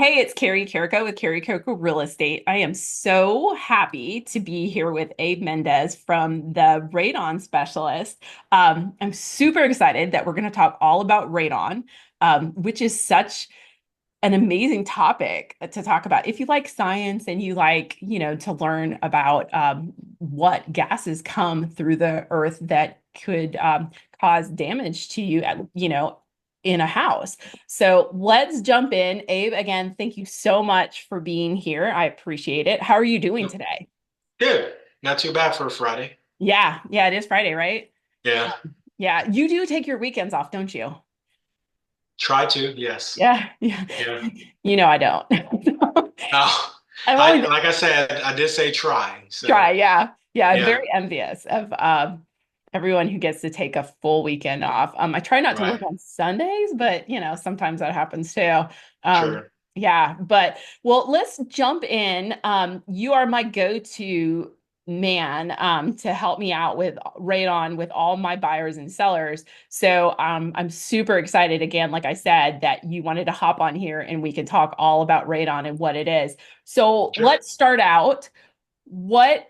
Hey, it's Carrie Carrico with Carrie Carrico Real Estate. I am so happy to be here with Abe Mendez from the Radon Specialist. I'm super excited that we're going to talk all about radon, which is such an amazing topic to talk about. If you like science and you like, to learn about what gases come through the earth that could cause damage to you, in a house. So let's jump in. Abe, again, thank you so much for being here. I appreciate it. How are you doing today? Good. Not too bad for a Friday. Yeah, yeah, it is Friday, right? Yeah. Yeah, you do take your weekends off, don't you? Try to, yes. Yeah, yeah. Yeah. I don't. Oh, I'm I always like I said, I did say try. try, So yeah. Yeah, I'm yeah, very envious of everyone who gets to take a full weekend off. I try not to work right. on Sundays, but sometimes that happens too. Um, Sure. yeah, but well, let's jump in. You are my go-to man to help me out with radon with all my buyers and sellers. So I'm super excited again, like I said, that you wanted to hop on here and we can talk all about radon and what it is. So Sure. let's start out what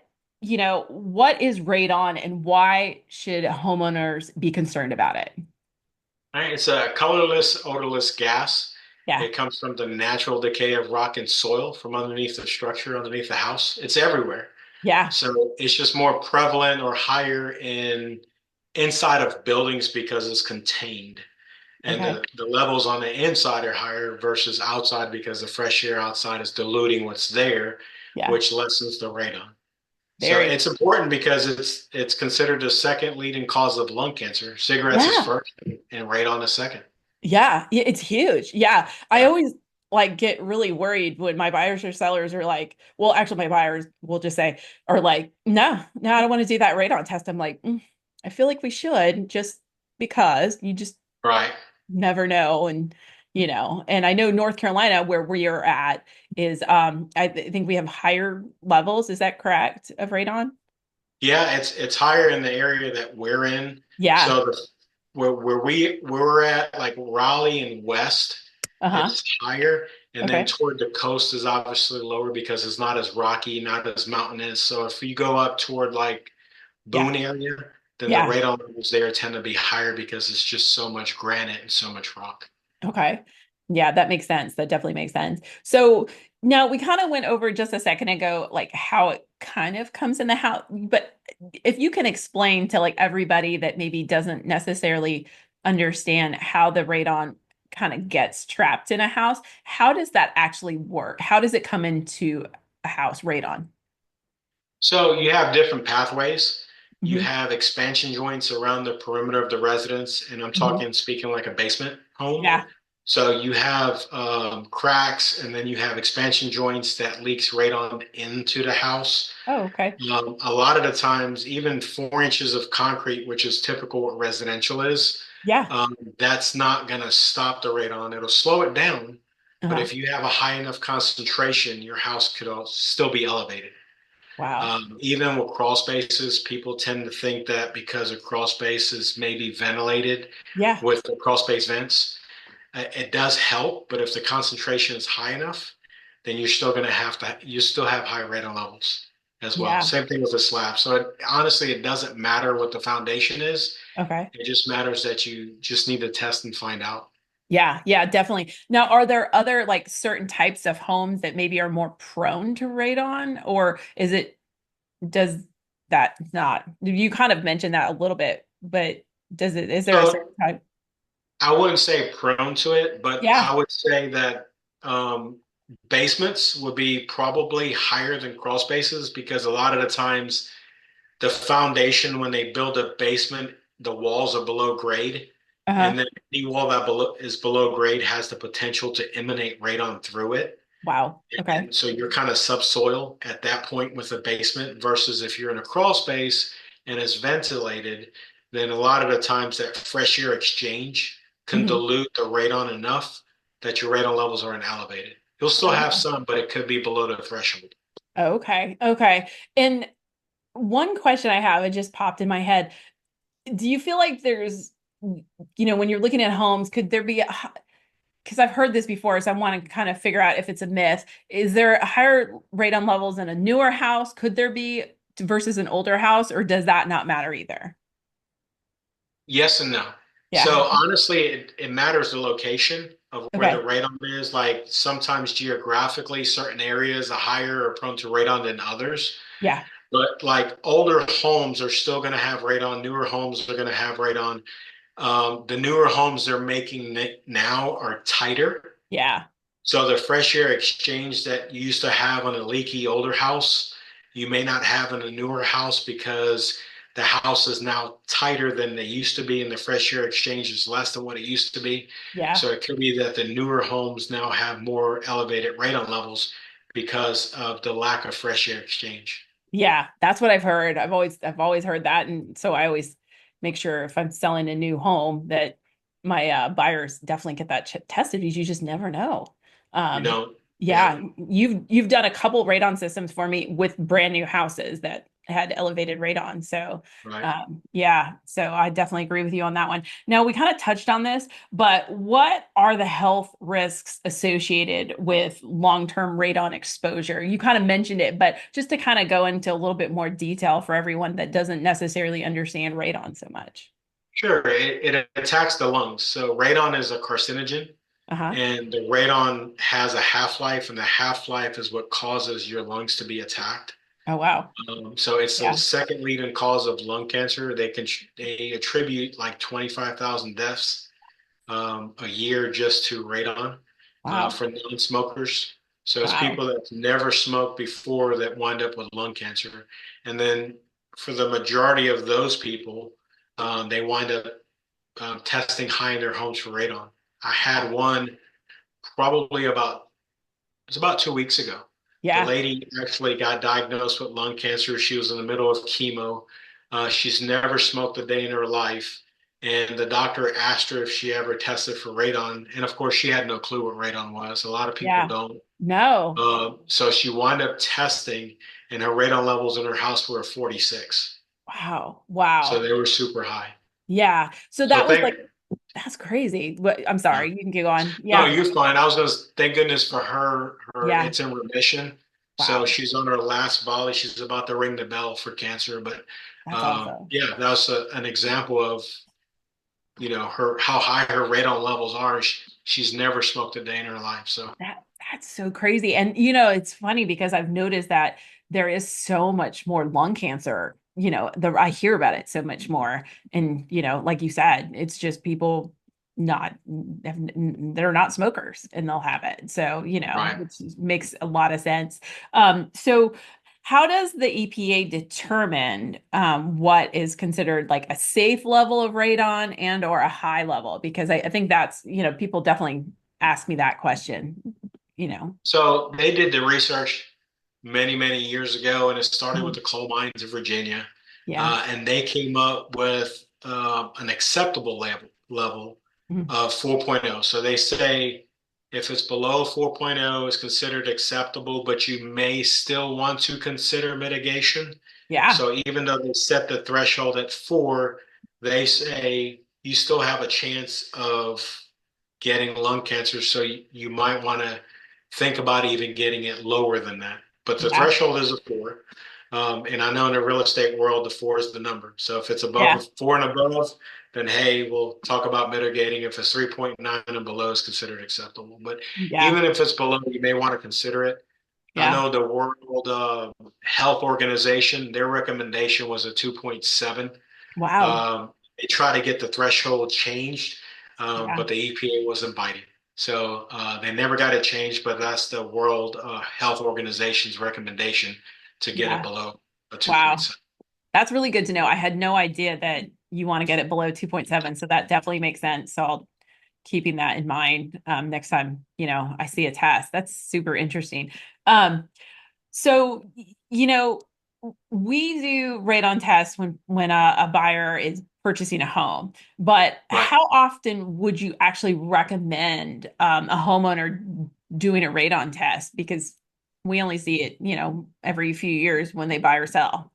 what is radon and why should homeowners be concerned about it? All right. It's a colorless, odorless gas. Yeah. It comes from the natural decay of rock and soil from underneath the structure, underneath the house. It's everywhere. Yeah. So it's just more prevalent or higher inside of buildings because it's contained. And Okay. the levels on the inside are higher versus outside because the fresh air outside is diluting what's there, Yeah. which lessens the radon. So Very. it's important because it's considered the second leading cause of lung cancer. Cigarettes is Yeah. first and radon is second. Yeah. Yeah, it's huge. Yeah. I Yeah. always like get really worried when my buyers or sellers are like, well, actually my buyers will just say, are like, no, I don't want to do that radon test. I'm like, I feel like we should just because you just Right. never know. And I know North Carolina, where we are at, is think we have higher levels. Is that correct of radon? Yeah, it's higher in the area that we're in. Yeah. So where we're at, like Raleigh and West, Uh-huh. it's higher, and then Okay. toward the coast is obviously lower because it's not as rocky, not as mountainous. So if you go up toward like Yeah. Boone area, then the Yeah. radon levels there tend to be higher because it's just so much granite and so much rock. Okay. Yeah, that makes sense. That definitely makes sense. So now we kind of went over just a second ago, like how it kind of comes in the house. But if you can explain to like everybody that maybe doesn't necessarily understand how the radon kind of gets trapped in a house, how does that actually work? How does it come into a house, radon? So you have different pathways. You Hmm. have expansion joints around the perimeter of the residence, and I'm Hmm. talking speaking like a basement home. Yeah. So you have cracks, and then you have expansion joints that leaks radon into the house. Oh, okay. A lot of the times, even 4 inches of concrete, which is typical what residential is, Yeah. that's not going to stop the radon. It'll slow it down, but Uh-huh. if you have a high enough concentration, your house could still be elevated. Wow. Even with crawl spaces, people tend to think that because a crawl space is maybe ventilated Yeah. with the crawl space vents, it does help. But if the concentration is high enough, then you're still going to you still have high radon levels as well. Yeah. Same thing with the slab. So honestly, it doesn't matter what the foundation is. Okay. It just matters that you just need to test and find out. Yeah, yeah, definitely. Now, are there other like certain types of homes that maybe are more prone to radon, or does that not? You kind of mentioned that a little bit, but is there a So certain type? I wouldn't say prone to it, but Yeah. I would say that um, basements would be probably higher than crawl spaces because a lot of the times the foundation, when they build a basement, the walls are below grade. Uh-huh. And then any wall that is below grade has the potential to emanate radon through it. Wow. Okay. And so you're kind of subsoil at that point with a basement versus if you're in a crawl space and it's ventilated, then a lot of the times that fresh air exchange can Hmm. dilute the radon enough that your radon levels aren't elevated. You'll still have Okay. some, but it could be below the threshold. Okay. Okay. And one question I have, it just popped in my head. Do you feel like there's, when you're looking at homes, could there be because I've heard this before, so I want to kind of figure out if it's a myth. Is there a higher radon levels in a newer house? Could there be versus an older house, or does that not matter either? Yes and no. Yeah. So honestly, it matters the location of where the Okay. radon is. Like sometimes geographically, certain areas are higher or prone to radon than others. Yeah. But like older homes are still going to have radon. Newer homes are going to have radon. The newer homes they're making now are tighter. Yeah. So the fresh air exchange that you used to have on a leaky older house, you may not have in a newer house because the house is now tighter than they used to be, and the fresh air exchange is less than what it used to be. Yeah. So it could be that the newer homes now have more elevated radon levels because of the lack of fresh air exchange. Yeah, that's what I've heard. I've always heard that, and so I always make sure if I'm selling a new home that my buyers definitely get that tested because you just never know. You Um, know, yeah, yeah, you've done a couple radon systems for me with brand new houses that had elevated radon. So right. yeah, so I definitely agree with you on that one. Now we kind of touched on this, but what are the health risks associated with long-term radon exposure? You kind of mentioned it, but just to kind of go into a little bit more detail for everyone that doesn't necessarily understand radon so much. Sure, it attacks the lungs. So radon is a carcinogen, Uh-huh. and the radon has a half-life, and the half-life is what causes your lungs to be attacked. Oh, wow. So it's the Yeah. second leading cause of lung cancer. They attribute like 25,000 deaths a year just to radon Wow. for non-smokers. So it's Wow. people that never smoked before that wind up with lung cancer. And then for the majority of those people, they wind up testing high in their homes for radon. I had one probably it was about 2 weeks ago. The Yeah. lady actually got diagnosed with lung cancer. She was in the middle of chemo. She's never smoked a day in her life. And the doctor asked her if she ever tested for radon. And of course, she had no clue what radon was. A lot of people Yeah. don't. No. So she wound up testing, and her radon levels in her house were 46. Wow. So Wow. they were super high. Yeah. So So that was thank, like, that's crazy. What, I'm yeah. sorry, you can keep going. No, Yeah. you're fine. I was gonna thank goodness for her Yeah. it's in remission. So Wow. she's on her last volley. She's about to ring the bell for cancer. But That's awesome. yeah, that's an example of her how high her radon levels are. She's never smoked a day in her life. So That's so crazy. And it's funny because I've noticed that there is so much more lung cancer. I hear about it so much more. And like you said, it's just people not they're not smokers and they'll have it. So, right. which makes a lot of sense. So how does the EPA determine what is considered like a safe level of radon and or a high level? Because I think that's, people definitely ask me that question, you know. So they did the research many, many years ago, and it started with Mhm. the coal mines of Virginia. Yeah. And they came up with an acceptable level Mhm. of 4.0. So they say if it's below 4.0, it's considered acceptable, but you may still want to consider mitigation. Yeah. So even though they set the threshold at 4, they say you still have a chance of getting lung cancer. So you might want to think about even getting it lower than that. But the Yeah. threshold is a 4. And I know in the real estate world, the 4 is the number. So if it's above a Yeah. 4 and above, then hey, we'll talk about mitigating. If it's 3.9 and below, is considered acceptable. But Yeah. even if it's below, you may want to consider it. I Yeah. know the World Health Organization, their recommendation was a 2.7. Wow. They try to get the threshold changed, Yeah. but the EPA wasn't biting. So they never got it changed, but that's the World Health Organization's recommendation to get it Yeah. below a Wow. 2.7. That's really good to know. I had no idea that you want to get it below 2.7. So that definitely makes sense. So I'll keeping that in mind next time, I see a test. That's super interesting. So, we do radon tests when a buyer is purchasing a home, but Right. how often would you actually recommend a homeowner doing a radon test? Because we only see it, every few years when they buy or sell.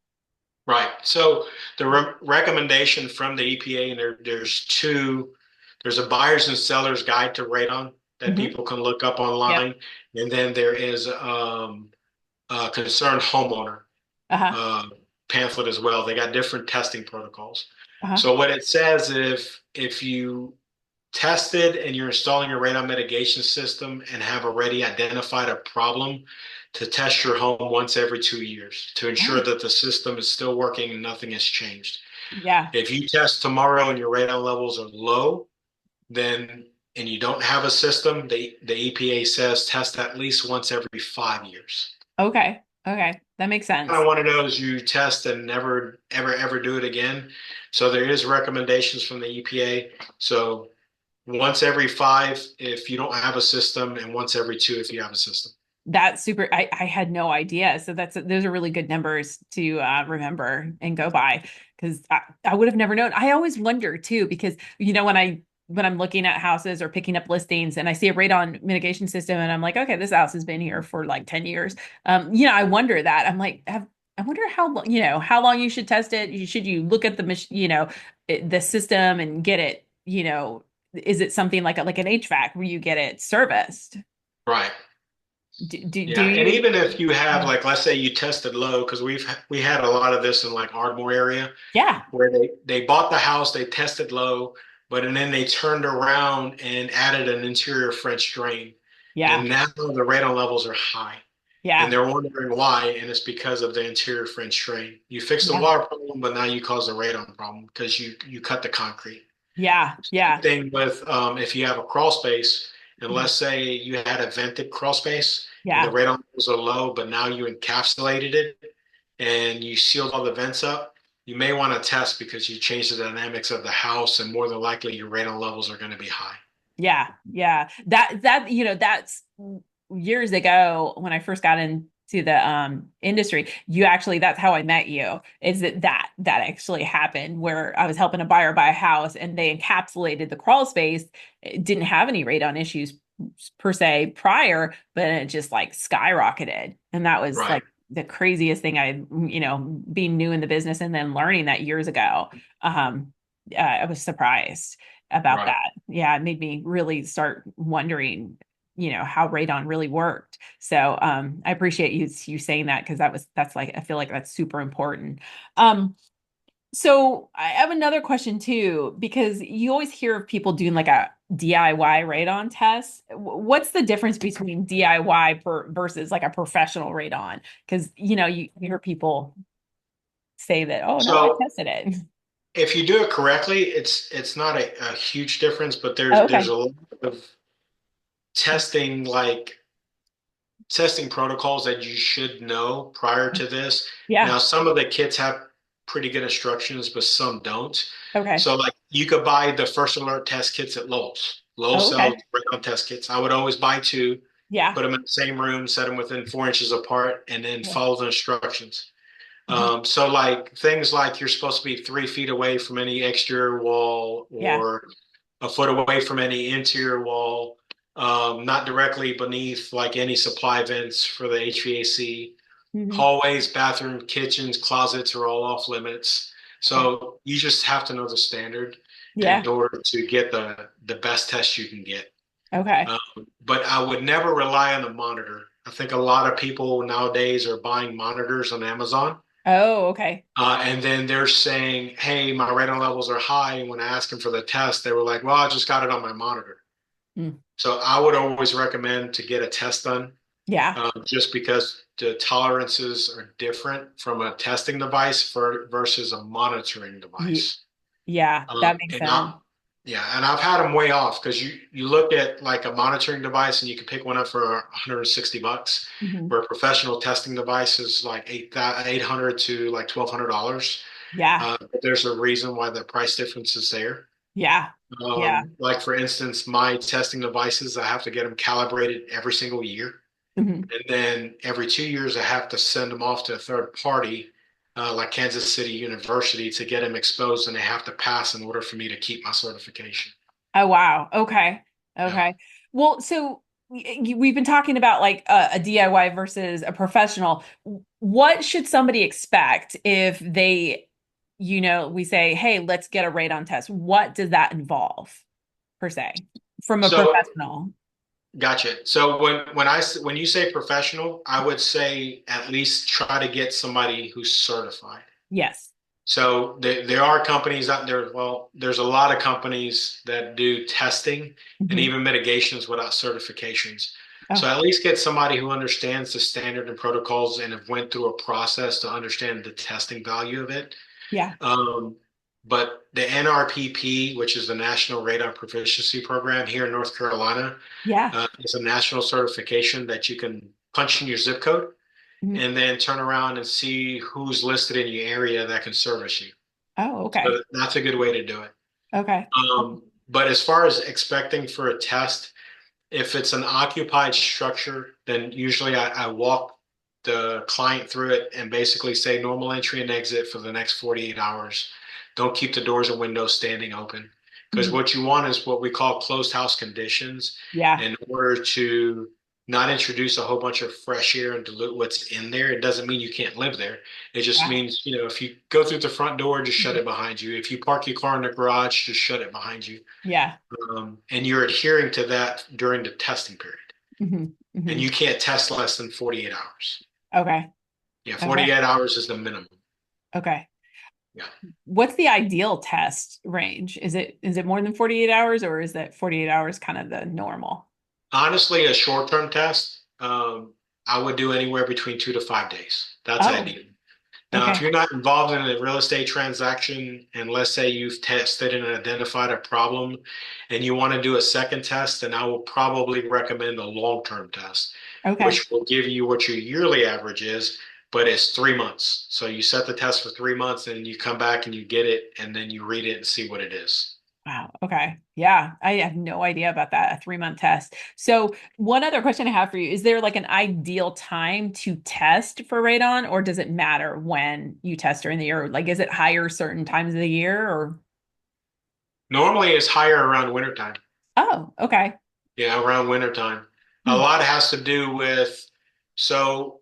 Right. So the recommendation from the EPA, and there's a buyer's and seller's guide to radon. that Hmm. people can look up Yep. online. And then there is a concerned homeowner Uh-huh. uh, pamphlet as well. They got different testing protocols. Uh-huh. So what it says, if you tested and you're installing a radon mitigation system and have already identified a problem, to test your home once every 2 years to ensure Oh, that the system is still working and nothing has changed. yeah. If you test tomorrow and your radon levels are low, then and you don't have a system, the EPA says test at least once every 5 years. Okay. Okay. That makes Kind sense. of one of those you test and never, ever, ever do it again. So there is recommendations from the EPA. So once every 5 if you don't have a system, and once every 2 if you have a system. That's super. I had no idea. So those are really good numbers to remember and go by because I would have never known. I always wonder too, because when I'm looking at houses or picking up listings and I see a radon mitigation system and I'm like, okay, this house has been here for like 10 years. I wonder that. I'm like, I wonder how long, how long you should test it. Should you look at the system and get it, is it something like an HVAC where you get it serviced? Right. Do Yeah, and you? even if you have Yeah. like, let's say you tested low, because we had a lot of this in like Ardmore area, Yeah. where they bought the house, they tested low, but and then they turned around and added an interior French drain, Yeah. and now the radon levels are high, and Yeah. they're wondering why, and it's because of the interior French drain. You fixed the Yeah. water problem, but now you caused a radon problem because you cut the concrete. Yeah. Same Yeah. thing with if you have a crawl space, and Mhm. let's say you had a vented crawl space and the Yeah. radon levels are low, but now you encapsulated it and you sealed all the vents up, you may want to test because you changed the dynamics of the house, and more than likely your radon levels are going to be high. Yeah. Yeah. That's years ago when I first got into the industry. That's how I met you. Is that actually happened where I was helping a buyer buy a house and they encapsulated the crawl space. It didn't have any radon issues per se prior, but it just like skyrocketed. And that was Right, like the craziest thing being new in the business and then learning that years ago. I was surprised about right. that. Yeah, it made me really start wondering, how radon really worked. So I appreciate you saying that because that's like I feel like that's super important. So I have another question too, because you always hear of people doing like a DIY radon test. What's the difference between DIY versus like a professional radon? Because you hear people say that, oh no, I So tested it. if you do it correctly, it's not a huge difference, but Oh, there's okay. a lot of testing like testing protocols that you should know prior to this. Yeah. Now, some of the kits have pretty good instructions, but some don't. Okay. So, like, you could buy the first alert test kits at Lowe's. Lowe's Oh, sells okay. radon test kits. I would always buy two, Yeah. put them in the same room, set them within 4 inches apart, and then Yeah. follow the instructions. Mhm. So, like, things like you're supposed to be 3 feet away from any exterior wall, Yeah. or a foot away from any interior wall, not directly beneath like any supply vents for the HVAC. Hmm. Hallways, bathroom, kitchens, closets are all off limits. Okay. So you just have to know the standard in Yeah. order to get the best test you can get. Okay. Um, but I would never rely on a monitor. I think a lot of people nowadays are buying monitors on Amazon. Oh, okay. And then they're saying, hey, my radon levels are high. And when I asked them for the test, they were like, well, I just got it on my monitor. Mm. So I would always recommend to get a test done, Yeah. just because the tolerances are different from a testing device versus a monitoring Ye- device. Yeah, that makes And sense. yeah, and I've had them way off because you look at like a monitoring device and you can pick one up for $160, Hmm. where a professional testing device is like 800 to like $1,200. Yeah. But there's a reason why the price difference is there. Yeah. Yeah. Like for instance, my testing devices, I have to get them calibrated every single year. Hmm. And then every 2 years, I have to send them off to a third party, like Kansas City University, to get them exposed, and they have to pass in order for me to keep my certification. Oh, wow. Okay. Yeah. Okay. Well, so we've been talking about like a DIY versus a professional. What should somebody expect if we say, hey, let's get a radon test? What does that involve per se from a So professional? Gotcha. So when you say professional, I would say at least try to get somebody who's certified. Yes. So there are companies out there. Well, there's a lot of companies that do testing and Hmm. even mitigations without certifications. So Oh, at least get somebody who understands the standard and protocols and have went through a process to understand the testing value of it. yeah. Um, but the NRPP, which is the National Radon Proficiency Program here in North Carolina, Yeah. is a national certification that you can punch in your zip code Mhm. and then turn around and see who's listed in your area that can service you. Oh, okay. So that's a good way to do it. Okay. But as far as expecting for a test, if it's an occupied structure, then usually I walk the client through it and basically say normal entry and exit for the next 48 hours. Don't keep the doors and windows standing open. Because Mhm. what you want is what we call closed house conditions Yeah. in order to not introduce a whole bunch of fresh air and dilute what's in there. It doesn't mean you can't live there. It just Yeah. means, if you go through the front door, just shut Mhm. it behind you. If you park your car in the garage, just shut it behind you. Yeah. And you're adhering to that during the testing period. Hmm. And Hmm. you can't test less than 48 hours. Okay. Yeah, Okay. 48 hours is the minimum. Okay. Yeah. What's the ideal test range? Is it more than 48 hours or is that 48 hours kind of the normal? Honestly, a short-term test, I would do anywhere between 2 to 5 days. That's Oh, ideal. Now, if okay. you're not involved in a real estate transaction, and let's say you've tested and identified a problem and you want to do a second test, then I will probably recommend a long-term test, Okay. which will give you what your yearly average is, but it's 3 months. So you set the test for 3 months and you come back and you get it and then you read it and see what it is. Wow. Okay. Yeah. I have no idea about that. A 3-month test. So one other question I have for you, is there like an ideal time to test for radon or does it matter when you test during the year? Like, is it higher certain times of the year or? Normally, it's higher around wintertime. Oh, okay. Yeah, around wintertime. A Hmm. lot has to do with, so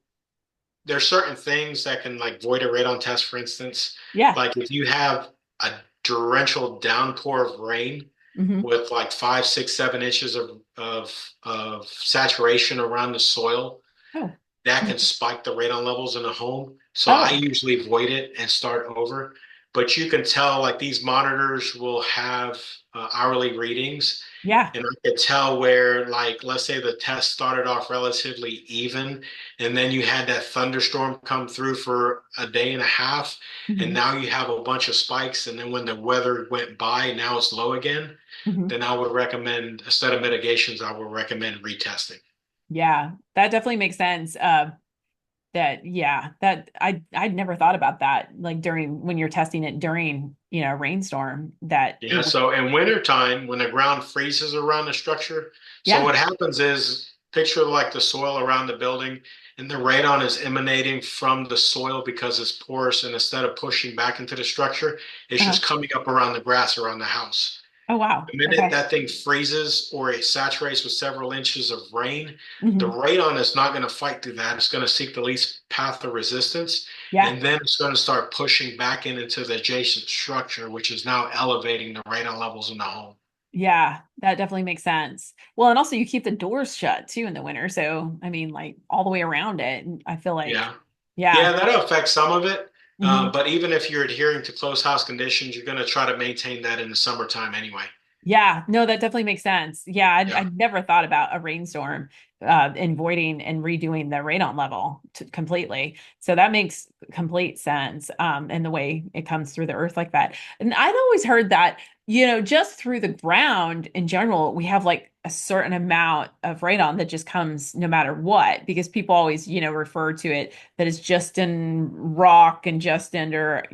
there's certain things that can like void a radon test, for instance. Yeah. Like if you have a torrential downpour of rain Hmm. with like 5, 6, 7 inches of saturation around the soil, Oh. that can Mhm. spike the radon levels in a home. So I Oh, usually void it and start over. But you can tell like these monitors will have hourly readings. yeah. And I could tell where, like, let's say the test started off relatively even, and then you had that thunderstorm come through for a day and a half, and Hmm. now you have a bunch of spikes. And then when the weather went by, now it's low again. Hmm. Then I would recommend, instead of mitigations, I would recommend retesting. Yeah, that definitely makes sense. That I'd never thought about that. Like during when you're testing it during, a rainstorm that, Yeah, so in wintertime, when the ground freezes around the structure, so yeah. what happens is picture like the soil around the building, and the radon is emanating from the soil because it's porous, and instead of pushing back into the structure, it's Uh, just coming up around the grass around the house. oh wow. The minute Okay. that thing freezes or it saturates with several inches of rain, the Hmm. radon is not going to fight through that. It's going to seek the least path of resistance, Yeah. and then it's going to start pushing back into the adjacent structure, which is now elevating the radon levels in the home. Yeah, that definitely makes sense. Well, and also you keep the doors shut too in the winter. So, I mean, like all the way around it. And I feel like, Yeah. yeah. Yeah, that'll affect some of it. Hmm. But even if you're adhering to closed house conditions, you're going to try to maintain that in the summertime anyway. Yeah, no, that definitely makes sense. Yeah, Yeah. I'd never thought about a rainstorm and voiding and redoing the radon level completely. So that makes complete sense and the way it comes through the earth like that. And I'd always heard that, just through the ground in general, we have like a certain amount of radon that just comes no matter what, because people always, refer to it that it's just in rock and just under,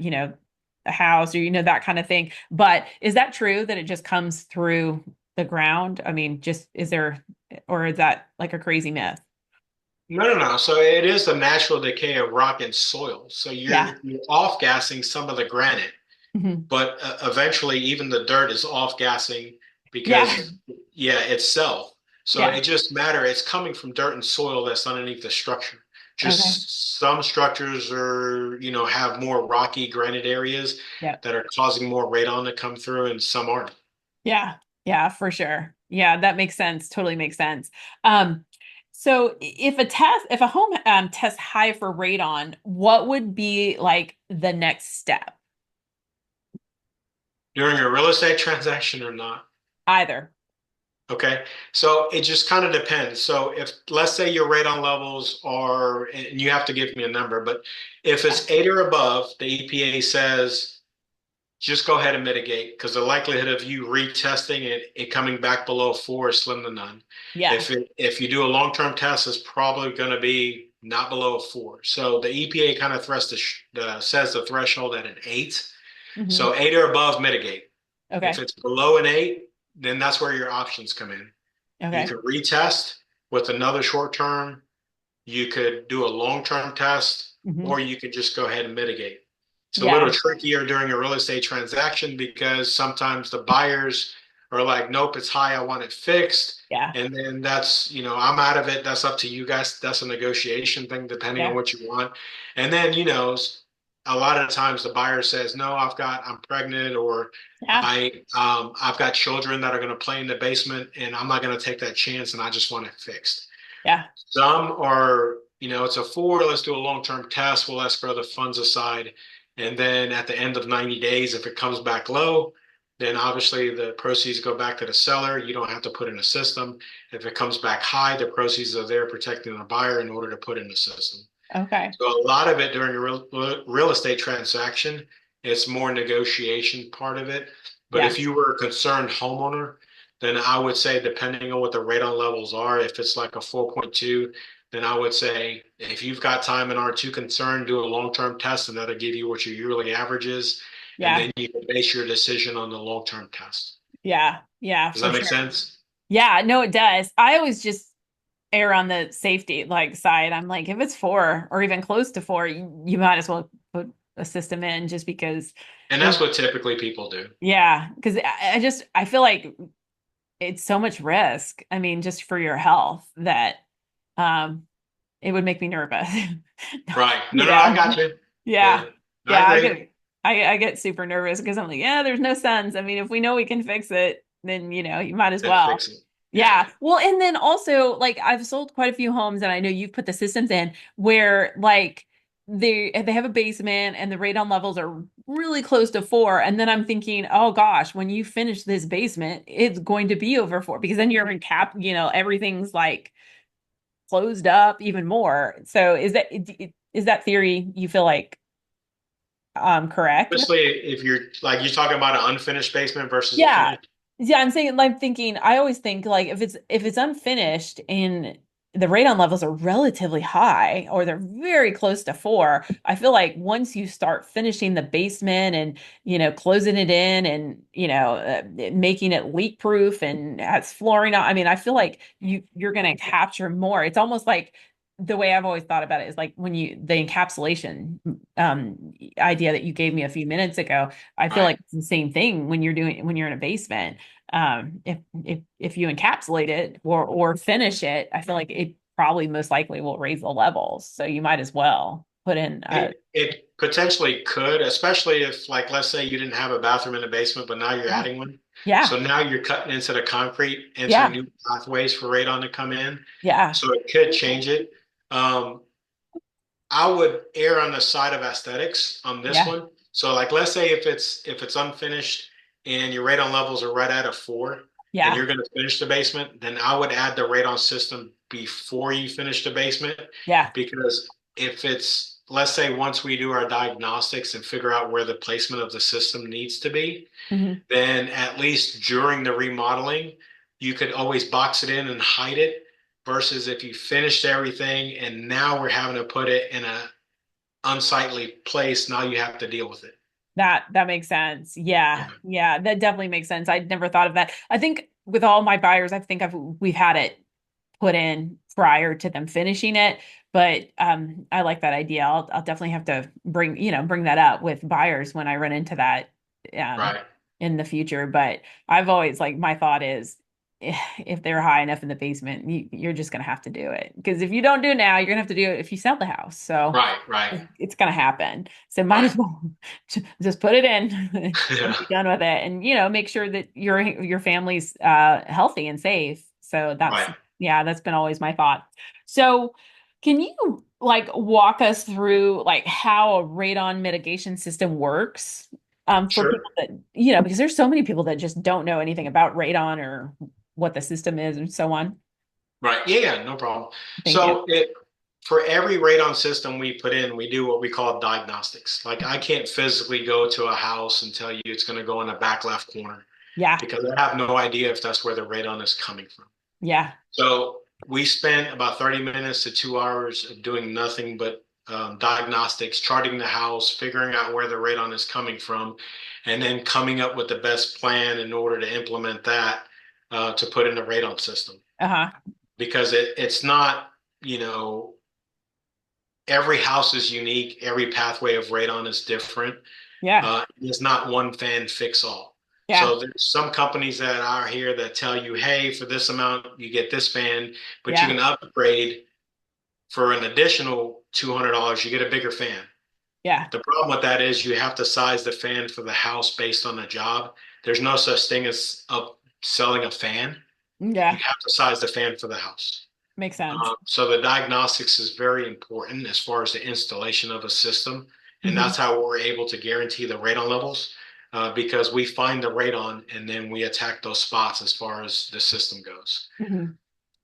a house or that kind of thing. But is that true that it just comes through the ground? I mean, just is there or is that like a crazy myth? No, no, no. So it is the natural decay of rock and soil. So Yeah. you're off gassing some of the granite, Hmm. but eventually even the dirt is off gassing Yeah. because, yeah, itself. So Yeah. it just matter. It's coming from dirt and soil that's underneath the structure. Okay. Just some structures are, have more rocky granite areas Yeah. that are causing more radon to come through, and some aren't. Yeah. Yeah, for sure. Yeah, that makes sense. Totally makes sense. Um, so if a home tests high for radon, what would be like the next step? During a real estate transaction or not? Either. Okay, so it just kind of depends. So if let's say your radon levels are, and you have to give me a number, but if Yeah. it's 8 or above, the EPA says just go ahead and mitigate because the likelihood of you retesting it coming back below 4 is slim to none. Yeah. If you do a long-term test, it's probably going to be not below a 4. So the EPA kind of says the threshold at an 8. Hmm. So 8 or above, mitigate. If Okay. it's below an 8, then that's where your options come in. You Okay. could retest with another short term, you could do a long-term test, Hmm. or you could just go ahead and mitigate. It's a little Yeah. trickier during a real estate transaction because sometimes the buyers are like, nope, it's high, I want it fixed. Yeah. And then that's, I'm out of it. That's up to you guys. That's a negotiation thing, depending on Yeah. what you want. And then, a lot of times the buyer says, no, I'm pregnant, or Yeah. I've got children that are going to play in the basement and I'm not going to take that chance and I just want it fixed. Yeah. Some are, it's a 4, let's do a long-term test, we'll escrow the funds aside. And then at the end of 90 days, if it comes back low, then obviously the proceeds go back to the seller. You don't have to put in a system. If it comes back high, the proceeds are there protecting the buyer in order to put in the system. Okay. So a lot of it during a real estate transaction, it's more negotiation part of it. But Yeah. if you were a concerned homeowner, then I would say, depending on what the radon levels are, if it's like a 4.2, then I would say if you've got time and aren't too concerned, do a long-term test and that'll give you what your yearly average is. And Yeah. then you can base your decision on the long-term test. Yeah. Yeah, Does for that make sure. sense? Yeah, no, it does. I always just err on the safety like side. I'm like, if it's 4 or even close to 4, you might as well put a system in just because And there's, that's what typically people do. yeah, because I feel like it's so much risk. I mean, just for your health that um it would make me nervous. Right. No, You no, I know? got you. Yeah. Yeah, I Yeah, agree. I get super nervous because I'm like, yeah, there's no sense. I mean, if we know we can fix it, then you might as Then well. fix it. Yeah. Yeah. Well, and then also like I've sold quite a few homes and I know you've put the systems in where like they have a basement and the radon levels are really close to 4. And then I'm thinking, oh gosh, when you finish this basement, it's going to be over 4 because then you're in cap, everything's like closed up even more. So is that theory you feel like correct? Especially if you're talking about an unfinished basement versus a Yeah. finished. Yeah, I'm saying like thinking I always think like if it's unfinished and the radon levels are relatively high or they're very close to 4, I feel like once you start finishing the basement and closing it in and making it leak proof and has flooring on, I mean I feel like you're going to capture more. It's almost like the way I've always thought about it is like when the encapsulation idea that you gave me a few minutes ago. I feel Right. like it's the same thing when you're in a basement. If you encapsulate it or finish it, I feel like it probably most likely will raise the levels. So you might as well put in It potentially could, especially if, like, let's say you didn't have a bathroom in the basement, but now you're yeah, adding one. yeah, So now you're cutting into the concrete, entering yeah, new pathways for radon to come in. yeah, So it could change it. Um, I would err on the side of aesthetics on this yeah, one. So, like, let's say if it's unfinished and your radon levels are right at a 4 and yeah, you're going to finish the basement, then I would add the radon system before you finish the basement. yeah. Because if it's, let's say, once we do our diagnostics and figure out where the placement of the system needs to be, Hmm. then at least during the remodeling, you could always box it in and hide it. Versus if you finished everything and now we're having to put it in a unsightly place, now you have to deal with it. That makes sense. Yeah. Yeah. Yeah, that definitely makes sense. I'd never thought of that. I think with all my buyers, I think we've had it put in prior to them finishing it. But I like that idea. I'll definitely have to bring that up with buyers when I run into that um Right. in the future. But I've always like my thought is if they're high enough in the basement, you're just gonna have to do it. Because if you don't do it now, you're gonna have to do it if you sell the house. So Right, right, it's gonna happen. So might right. as well just put it in and Yeah, be done with it. And make sure that your family's healthy and safe. So right. yeah, that's been always my thought. So can you like walk us through like how a radon mitigation system works? For Sure. people that, because there's so many people that just don't know anything about radon or what the system is and so on. Right. Yeah, yeah, no problem. Thank you. So for every radon system we put in, we do what we call diagnostics. Like I can't physically go to a house and tell you it's going to go in the back left corner Yeah. because I have no idea if that's where the radon is coming from. Yeah. So we spent about 30 minutes to 2 hours of doing nothing but diagnostics, charting the house, figuring out where the radon is coming from, and then coming up with the best plan in order to implement that to put in the radon system. Uh-huh. Because it's not, you know, every house is unique, every pathway of radon is different. Yeah. It's not one fan fix all. Yeah. So there's some companies that are here that tell you, hey, for this amount, you get this fan, but you Yeah. can upgrade for an additional $200, you get a bigger fan. Yeah. The problem with that is you have to size the fan for the house based on the job. There's no such thing as selling a fan. You Yeah. have to size the fan for the house. Makes sense. So the diagnostics is very important as far as the installation of a system, and Hmm. that's how we're able to guarantee the radon levels because we find the radon and then we attack those spots as far as the system goes. Hmm.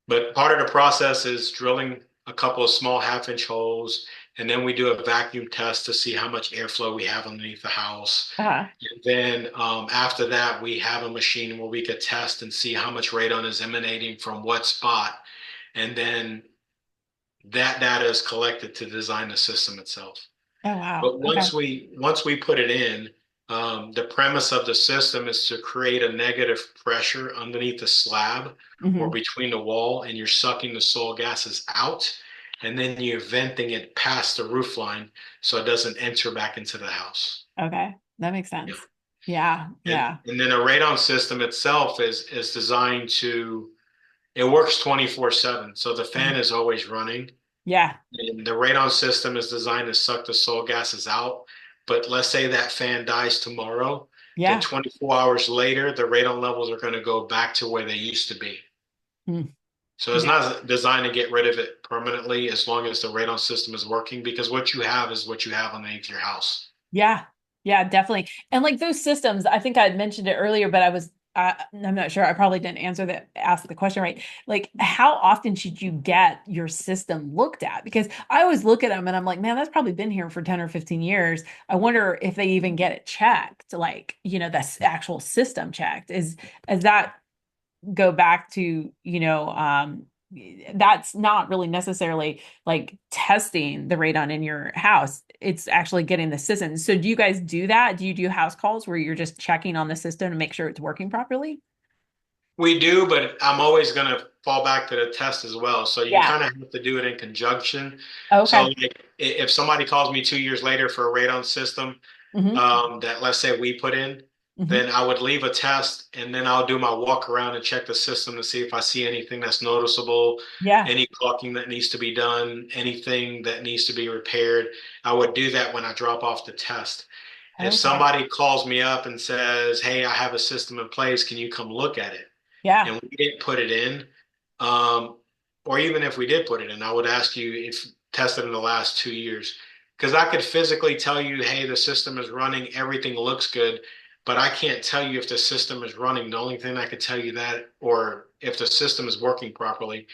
But part of the process is drilling a couple of small half-inch holes, and then we do a vacuum test to see how much airflow we have underneath the house. Uh-huh. And then after that, we have a machine where we could test and see how much radon is emanating from what spot. And then that data is collected to design the system itself. Oh, wow. But Okay. once we put it in, the premise of the system is to create a negative pressure underneath the slab or Hmm. between the wall, and you're sucking the soil gases out, and then you're venting it past the roof line so it doesn't enter back into the house. Okay. That makes Yeah. sense. Yeah. Yeah. And then a radon system itself is designed to it works 24/7. So the fan Mhm. is always running. Yeah. And the radon system is designed to suck the soil gases out. But let's say that fan dies tomorrow, then Yeah. 24 hours later, the radon levels are going to go back to where they used to be. Mm. So it's Yeah. not designed to get rid of it permanently as long as the radon system is working, because what you have is what you have underneath your house. Yeah. Yeah, definitely. And like those systems, I think I had mentioned it earlier, but I'm not sure. I probably didn't ask the question right. Like, how often should you get your system looked at? Because I always look at them and I'm like, man, that's probably been here for 10 or 15 years. I wonder if they even get it checked, like, the actual system checked. Is that go back to, that's not really necessarily like testing the radon in your house. It's actually getting the system. So do you guys do that? Do you do house calls where you're just checking on the system to make sure it's working properly? We do, but I'm always going to fall back to the test as well. So you Yeah. kind of have to do it in conjunction. So Okay. like, if somebody calls me 2 years later for a radon system, Hmm. that let's say we put in, Hmm. then I would leave a test and then I'll do my walk around and check the system to see if I see anything that's noticeable, Yeah. any caulking that needs to be done, anything that needs to be repaired. I would do that when I drop off the test. If Okay. somebody calls me up and says, hey, I have a system in place, can you come look at it? Yeah. And we didn't put it in, um, or even if we did put it in, I would ask you if tested in the last 2 years. Because I could physically tell you, hey, the system is running, everything looks good, but I can't tell you if the system is running. The only thing I could tell you that, or if the system is working properly,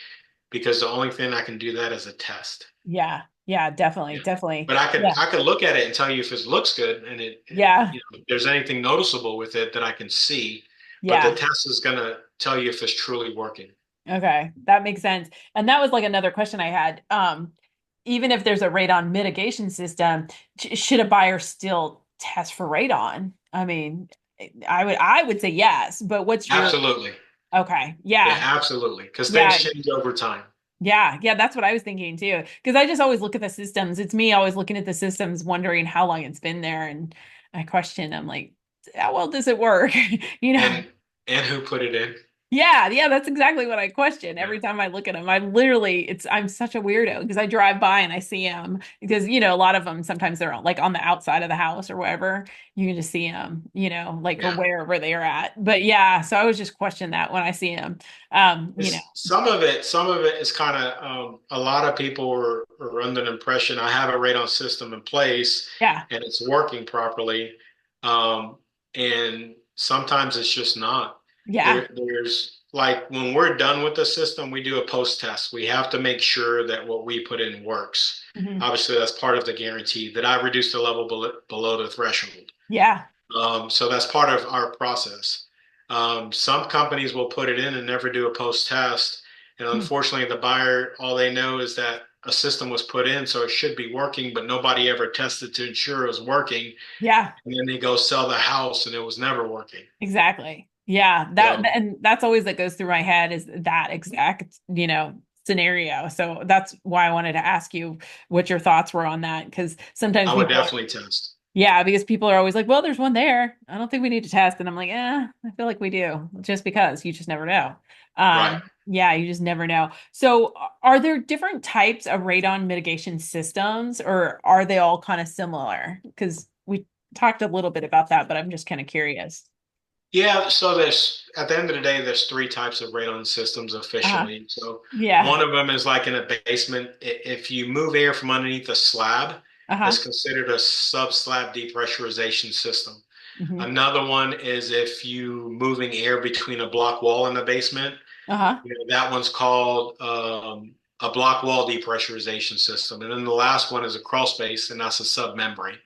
because the only thing I can do that is a test. Yeah. Yeah. Definitely. Yeah. Definitely. But I could Yeah. I could look at it and tell you if it looks good and Yeah. if there's anything noticeable with it that I can see, but the Yeah. test is gonna tell you if it's truly working. Okay, that makes sense. And that was like another question I had. Even if there's a radon mitigation system, should a buyer still test for radon? I mean, I would say yes, but what's your Absolutely. okay? Yeah, Yeah, absolutely. Because things yeah, change over time. yeah. That's what I was thinking too. Because I just always look at the systems. It's me always looking at the systems, wondering how long it's been there, and I question. I'm like, how well does it work? You know? And who put it in? Yeah, yeah, that's exactly what I question Yeah. every time I look at them. I'm such a weirdo because I drive by and I see them because, a lot of them sometimes they're like on the outside of the house or wherever. You can just see them, like or Yeah. wherever they are at. But yeah, so I was just question that when I see them. Some of it is kind of a lot of people are under the impression I have a radon system in place Yeah, and it's working properly, um, and sometimes it's just not. yeah, There's like when we're done with the system, we do a post test. We have to make sure that what we put in works. hmm, Obviously, that's part of the guarantee that I reduced the level below the threshold. yeah, So that's part of our process. Some companies will put it in and never do a post test. And hmm, unfortunately, the buyer, all they know is that a system was put in, so it should be working, but nobody ever tested to ensure it was working. yeah. And then they go sell the house and it was never working. Exactly. Yeah, So and that's always that goes through my head is that exact, scenario. So that's why I wanted to ask you what your thoughts were on that because sometimes I would people definitely test. yeah, because people are always like, well, there's one there. I don't think we need to test. And I'm like, I feel like we do just because you just never know. Right. Yeah, you just never know. So are there different types of radon mitigation systems or are they all kind of similar? Because we talked a little bit about that, but I'm just kind of curious. Yeah, so there's at the end of the day, there's three types of radon systems Uh-huh. officially. So Yeah. one of them is like in a basement. If you move air from underneath a slab, it's Uh-huh. considered a sub-slab depressurization system. Hmm. Another one is if you moving air between a block wall in the basement. Uh-huh. That one's called a block wall depressurization system. And then the last one is a crawl space, and that's a submembrane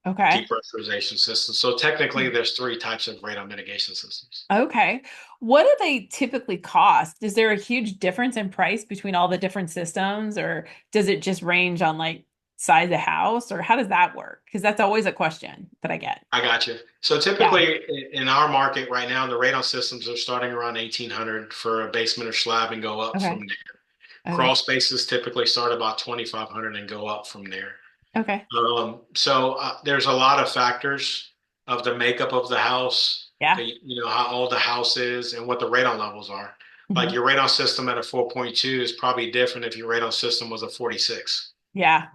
Okay. depressurization system. So technically, there's three types of radon mitigation systems. Okay. What do they typically cost? Is there a huge difference in price between all the different systems, or does it just range on like size of house, or how does that work? Because that's always a question that I get. I got you. So Yeah. typically in our market right now, the radon systems are starting around 1800 for a basement or slab and go up from Okay. there. Okay. Crawl spaces typically start about 2500 and go up from there. Okay. So there's a lot of factors of the makeup of the house, Yeah. how old the house is and what the radon levels are. Like Hmm. your radon system at a 4.2 is probably different if your radon system was a 46 Yeah.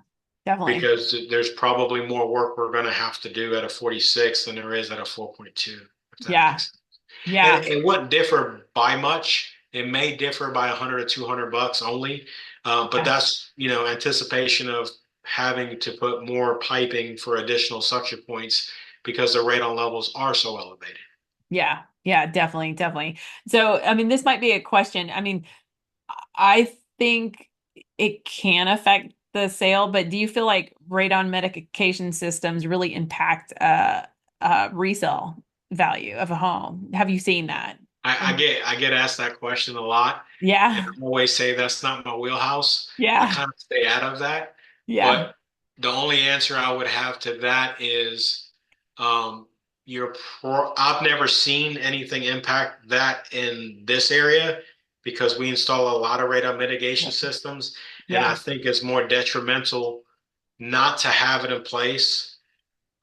Definitely. because there's probably more work we're going to have to do at a 46 than there is at a 4.2, if that Yeah. makes sense. And Yeah. it wouldn't differ by much. It may differ by 100 or $200 only, but Yeah. that's anticipation of having to put more piping for additional suction points because the radon levels are so elevated. Yeah. Yeah. Definitely. Definitely. So, I mean, this might be a question. I mean, I think it can affect the sale, but do you feel like radon medication systems really impact resale value of a home? Have you seen that? I get asked that question a lot, and Yeah. I always say that's not my wheelhouse. I Yeah. kind of stay out of that. Yeah. But the only answer I would have to that is um, I've never seen anything impact that in this area because we install a lot of radon mitigation Yep. systems, and I Yeah. think it's more detrimental not to have it in place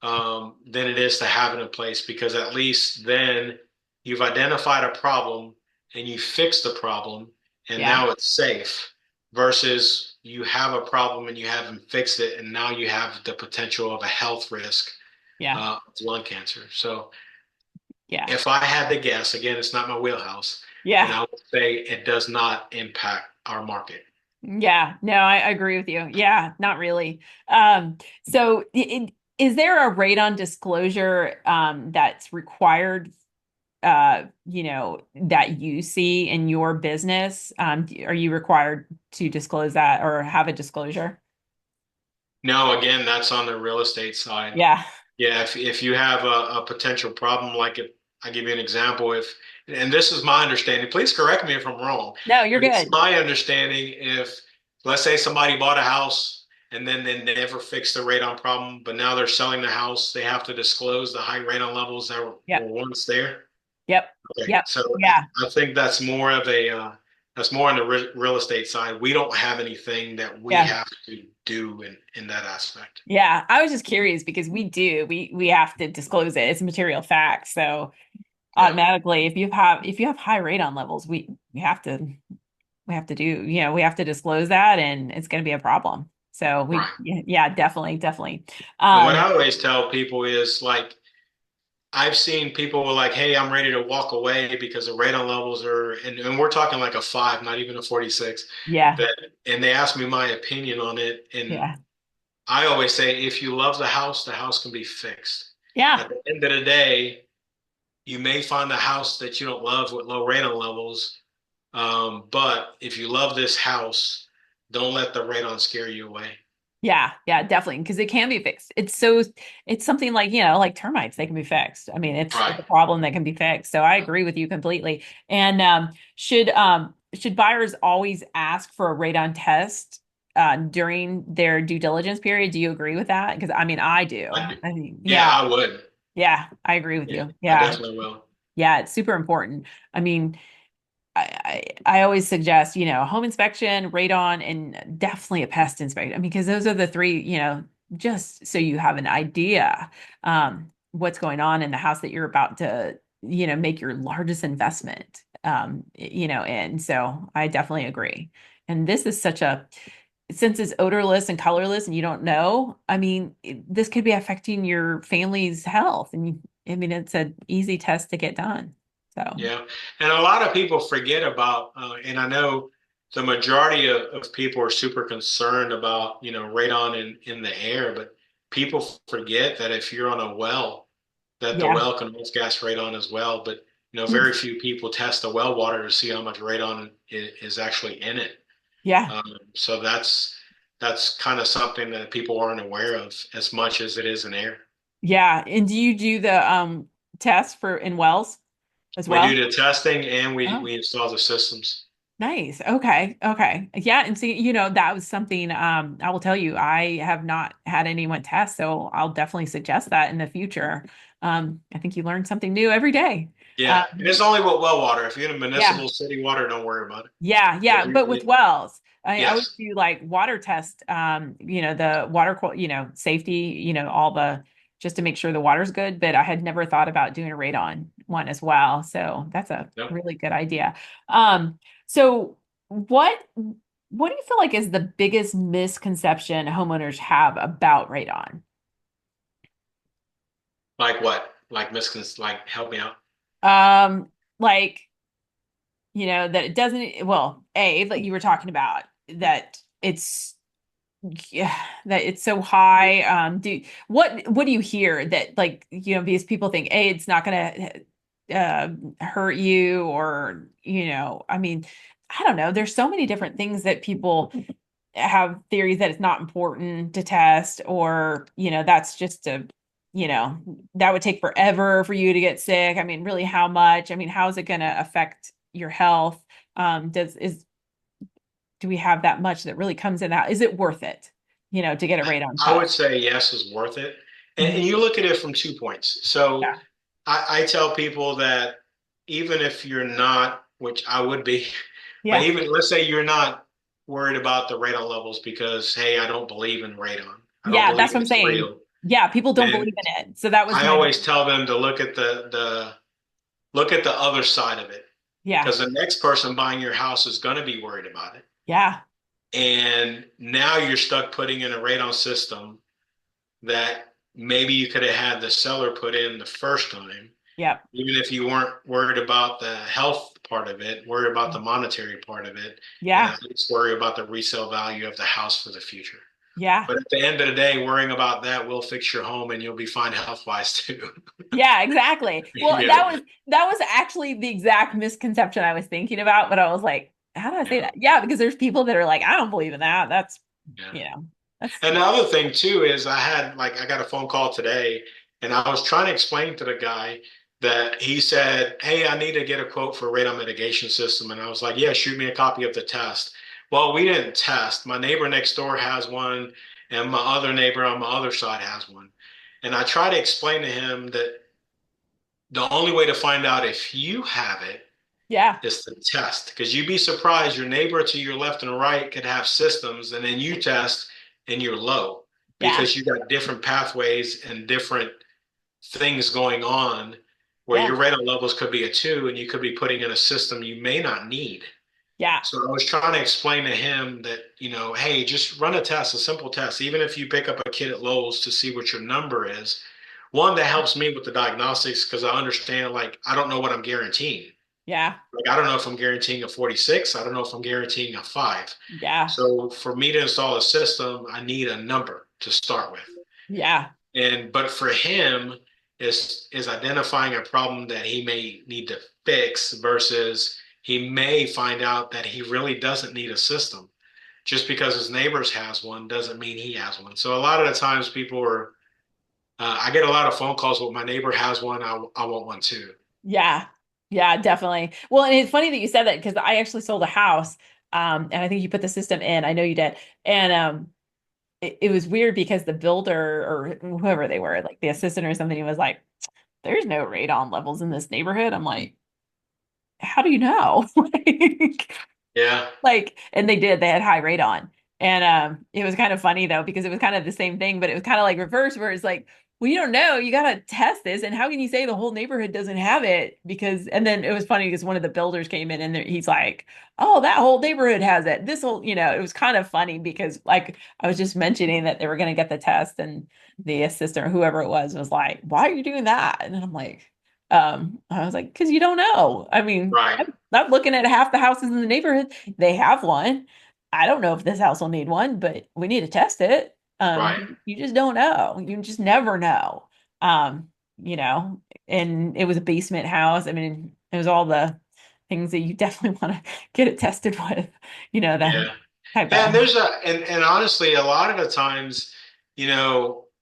than it is to have it in place because at least then you've identified a problem and you fix the problem and Yeah. now it's safe versus you have a problem and you haven't fixed it and now you have the potential of a health risk Yeah. of lung cancer. So Yeah. if I had to guess, again, it's not my wheelhouse, then Yeah. I would say it does not impact our market. Yeah. No, I agree with you. Yeah, not really. So is there a radon disclosure that's required that you see in your business? Are you required to disclose that or have a disclosure? No, again, that's on the real estate side. Yeah. Yeah, if you have a potential problem, like if I give you an example, and this is my understanding, please correct me if I'm wrong, No, you're but it's good. my understanding if, let's say somebody bought a house and then they never fixed the radon problem, but now they're selling the house, they have to disclose the high radon levels that were Yep. once there. Yep. Okay, Yep. so Yeah. I think that's more on the real estate side. We don't have anything that we Yeah. have to do in that aspect. Yeah. I was just curious because we do. We have to disclose it. It's a material fact. So Yeah. automatically, if you have high radon levels, we have to do, we have to disclose that, and it's going to be a problem. So we, Right. yeah, definitely, definitely. And what Um, I always tell people is like, I've seen people were like, hey, I'm ready to walk away because the radon levels are, and we're talking like a 5, not even a 46. yeah, That, and they ask me my opinion on it. And yeah, I always say, if you love the house can be fixed. yeah. At the end of the day, you may find a house that you don't love with low radon levels. But if you love this house, don't let the radon scare you away. Yeah, yeah, definitely. Because it can be fixed. It's something like, like termites, they can be fixed. I mean, it's Right. a problem that can be fixed. So I agree with you completely. And should buyers always ask for a radon test during their due diligence period? Do you agree with that? Because I mean, I do. I, I mean, yeah, yeah, I would. yeah, I agree with Yeah, you. I Yeah. definitely will. Yeah, it's super important. I mean, I always suggest, a home inspection, radon, and definitely a pest inspection. I mean, because those are the three, just so you have an idea what's going on in the house that you're about to, make your largest investment. And so I definitely agree. And this is since it's odorless and colorless and you don't know, I mean, this could be affecting your family's health. And I mean, it's an easy test to get done. So, Yeah. And a lot of people forget about, and I know the majority of people are super concerned about, radon in the air, but people forget that if you're on a well, that the yeah. well can hold gas radon as well. But, very few people test the well water to see how much radon is actually in it. Yeah. So that's kind of something that people aren't aware of as much as it is in air. Yeah. And do you do the test for in wells as We well? do the testing and Oh, we install the systems. nice. Okay. Okay. Yeah. And see, that was something I will tell you, I have not had anyone test, so I'll definitely suggest that in the future. I think you learn something new every day. Yeah, and Um, it's only with well water. If you're in a yeah. municipal city water, don't worry about it. Yeah, If yeah, but with wells, I always yes, do like water test, the water, safety, all the, just to make sure the water's good. But I had never thought about doing a radon one as well. So that's a no, really good idea. So what do you feel like is the biggest misconception homeowners have about radon? like what? Like help me out. Um, like, that it doesn't, well, like you were talking about, that it's yeah, that it's so high. What do you hear that, like, because people think, hey, it's not gonna hurt you, or I mean, I don't know. There's so many different things that people have theories that it's not important to test, or that's just you know that would take forever for you to get sick. I mean, really, how much? I mean, how is it going to affect your health? Does is Do we have that much that really comes in that? Is it worth it, to get a radon I would test? say yes is worth it, and Mhm. you look at it from 2 points. So Yeah. I tell people that even if you're not, which I would be, but Yeah. even let's say you're not worried about the radon levels because hey, I don't believe in radon. I don't Yeah, believe that's what I'm it's saying. real. Yeah, people don't Then believe in it. So that was I my always tell them to look at the other side of it yeah. because the next person buying your house is going to be worried about it. Yeah. And now you're stuck putting in a radon system that maybe you could have had the seller put in the first time, Yep. even if you weren't worried about the health part of it, worried about the monetary part of it, and Yeah. at least worry about the resale value of the house for the future. Yeah. But at the end of the day, worrying about that will fix your home and you'll be fine health wise too. Yeah, exactly. Well, Yeah. that was actually the exact misconception I was thinking about, but I was like, how do I say Yeah. that? Yeah, because there's people that are like, I don't believe in that. Yeah. You know, that's And the other thing too is I got a phone call today and I was trying to explain to the guy that he said, hey, I need to get a quote for radon mitigation system. And I was like, yeah, shoot me a copy of the test. Well, we didn't test. My neighbor next door has one and my other neighbor on my other side has one. And I try to explain to him that the only way to find out if you have it yeah. is to test because you'd be surprised your neighbor to your left and right could have systems and then you test and you're low Yeah. because you got different pathways and different things going on where Yeah. your radon levels could be a 2 and you could be putting in a system you may not need. Yeah. So I was trying to explain to him that, hey, just run a test, a simple test. Even if you pick up a kit at Lowe's to see what your number is, one that helps me with the diagnostics because I understand, like, I don't know what I'm guaranteeing. Yeah. Like, I don't know if I'm guaranteeing a 46. I don't know if I'm guaranteeing a 5. Yeah. So for me to install a system, I need a number to start with. Yeah. But for him is identifying a problem that he may need to fix versus he may find out that he really doesn't need a system. Just because his neighbors has one doesn't mean he has one. So a lot of the times people are, I get a lot of phone calls. Well, my neighbor has one. I want one too. Yeah. Yeah, definitely. Well, and it's funny that you said that because I actually sold a house. And I think you put the system in. I know you did. And it was weird because the builder or whoever they were, like the assistant or something, he was like, there's no radon levels in this neighborhood. I'm like, how do you know? Yeah, And they did, they had high radon. And it was kind of funny though, because it was kind of the same thing, but it was kind of like reverse, where it's like, well, you don't know, you gotta test this. And how can you say the whole neighborhood doesn't have it? Because, and then it was funny because one of the builders came in and he's like, oh, that whole neighborhood has it. This whole, it was kind of funny because like I was just mentioning that they were gonna get the test, and the assistant or whoever it was like, why are you doing that? And then I'm like, I was like, because you don't know. I mean, right, I'm looking at half the houses in the neighborhood. They have one. I don't know if this house will need one, but we need to test it. right. You just don't know. You just never know. Um, you know, and it was a basement house. I mean, it was all the things that you definitely want to get it tested with, the Yeah. type Yeah, of. and and honestly, a lot of the times,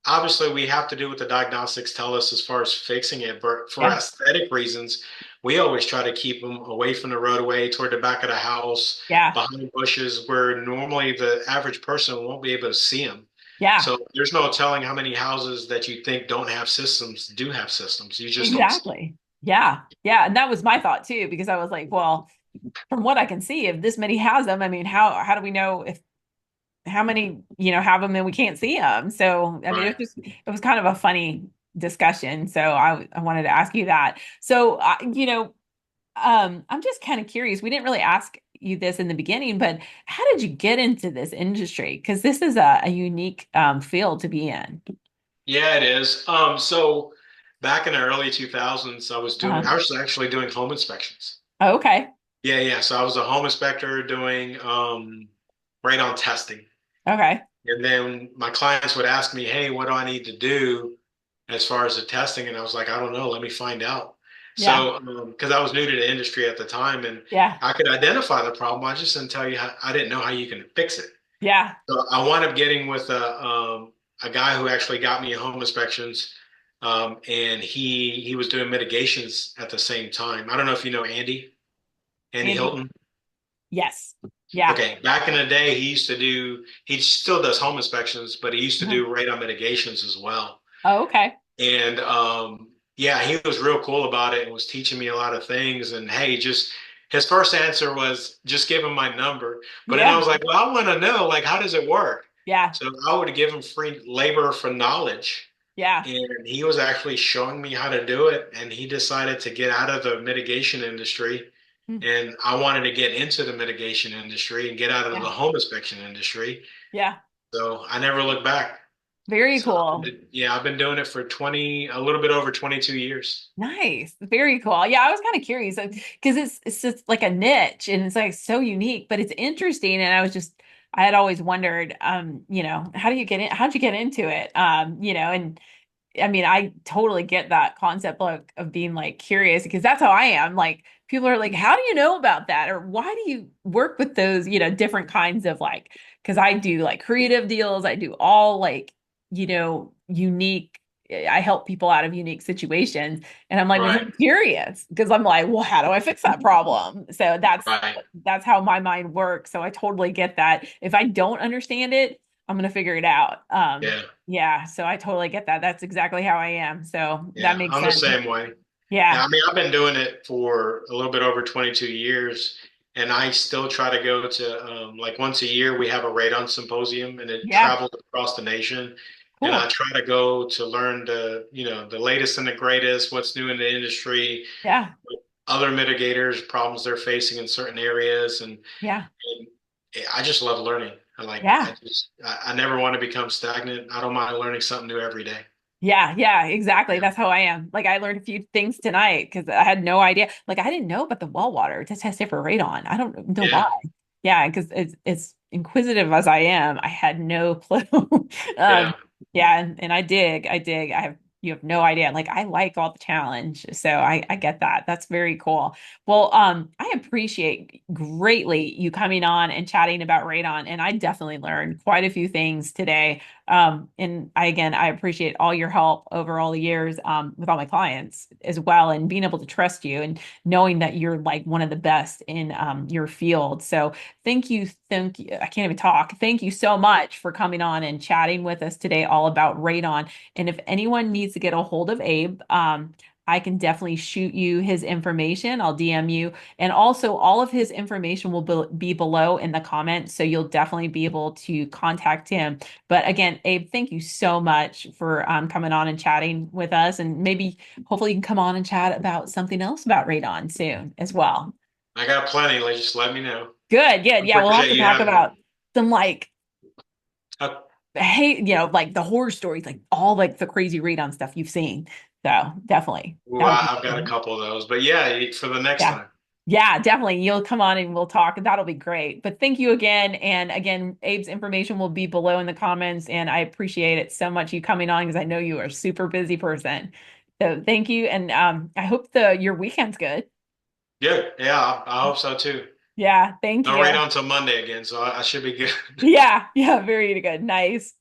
obviously we have to do what the diagnostics tell us as far as fixing it, but for Yeah. aesthetic reasons, we always try to keep them away from the roadway, toward the back of the house, Yeah. behind bushes, where normally the average person won't be able to see them. Yeah. So there's no telling how many houses that you think don't have systems do have systems. You just don't see. Exactly. Yeah. Yeah. And that was my thought too, because I was like, well, from what I can see, if this many has them, I mean, how do we know if how many have them and we can't see them? So I mean, Right. it was kind of a funny discussion. So I wanted to ask you that. So I'm just kind of curious. We didn't really ask you this in the beginning, but how did you get into this industry? Because this is a unique field to be in. Yeah, it is. So back in the early 2000s, Uh-huh. I was actually doing home inspections. Oh, okay. Yeah, yeah. So I was a home inspector doing radon testing. Okay. And then my clients would ask me, hey, what do I need to do as far as the testing? And I was like, I don't know. Let me find out. Yeah. So, because I was new to the industry at the time and Yeah. I could identify the problem, I just didn't tell you how, I didn't know how you can fix it. Yeah. So I wound up getting with a guy who actually got me home inspections. And he was doing mitigations at the same time. I don't know if you know Andy Andy. Hilton. Yes. Yeah. Okay, back in the day, he still does home inspections, but he used to Uh-huh. do radon mitigations as well. Oh, okay. And yeah, he was real cool about it and was teaching me a lot of things. And hey, just his first answer was just give him my number. But then I Yeah. was like, well, I want to know, like, how does it work? Yeah. So I would give him free labor for knowledge. Yeah. And he was actually showing me how to do it. And he decided to get out of the mitigation industry. Mm. And I wanted to get into the mitigation industry and get out of Yeah. the home inspection industry. Yeah. So I nenever looked back. Very So cool. yeah, I've been doing it for a little bit over 22 years. Nice. Very cool. Yeah, I was kind of curious because it's just like a niche and it's like so unique, but it's interesting. And I had always wondered, how'd you get into it? And I mean, I totally get that concept of being like curious because that's how I am. Like people are like, how do you know about that? Or why do you work with those, different kinds of like, because I do like creative deals, I do all like, unique. I help people out of unique situations. And I'm like, well, Right, I'm curious because I'm like, well, how do I fix that problem? So right. that's how my mind works. So I totally get that. If I don't understand it, I'm gonna figure it out. Yeah, Yeah, so I totally get that. That's exactly how I am. So that yeah. makes I'm the sense. same way. Yeah, Yeah. I mean, I've been doing it for a little bit over 22 years, and I still try to go to like once a year we have a radon symposium, and it Yeah. travels across the nation. and I Cool. try to go to learn the latest and the greatest, what's new in the industry, Yeah. other mitigators, problems they're facing in certain areas, Yeah. and I just love learning. Yeah. I never want to become stagnant. I don't mind learning something new every day. Yeah, yeah, exactly. Yeah, That's how I am. Like I learned a few things tonight because I had no idea. Like I didn't know about the well water to test it for radon. I don't know why. yeah, Yeah, because it's inquisitive as I am, I had no clue. Um, yeah. yeah, and I dig. You have no idea. Like I like all the challenge, so I get that. That's very cool. Well, I appreciate greatly you coming on and chatting about radon, and I definitely learned quite a few things today. And again, I appreciate all your help over all the years with all my clients as well, and being able to trust you and knowing that you're like one of the best in your field. So thank you. I can't even talk. Thank you so much for coming on and chatting with us today all about radon. And if anyone needs to get a hold of Abe, I can definitely shoot you his information. I'll DM you. And also, all of his information will be below in the comments. So you'll definitely be able to contact him. But again, Abe, thank you so much for coming on and chatting with us. And maybe hopefully you can come on and chat about something else about radon soon as well. I got plenty. Just let me know. Good, good. I Yeah, we'll have appreciate to you talk having me. about some like Uh, hey, like the horror stories, like all like the crazy radon stuff you've seen. So definitely. Ooh, That would be I've got a fun. couple of those, but yeah, for the next Yeah. time. Yeah, definitely. You'll come on and we'll talk. That'll be great. But thank you again. And again, Abe's information will be below in the comments. And I appreciate it so much you coming on because I know you are a super busy person. So thank you. And I hope the your weekend's good. Good. Yeah, I hope so too. Yeah, thank No you. radon until Monday again, so I should be good. Yeah, yeah, very good. Nice.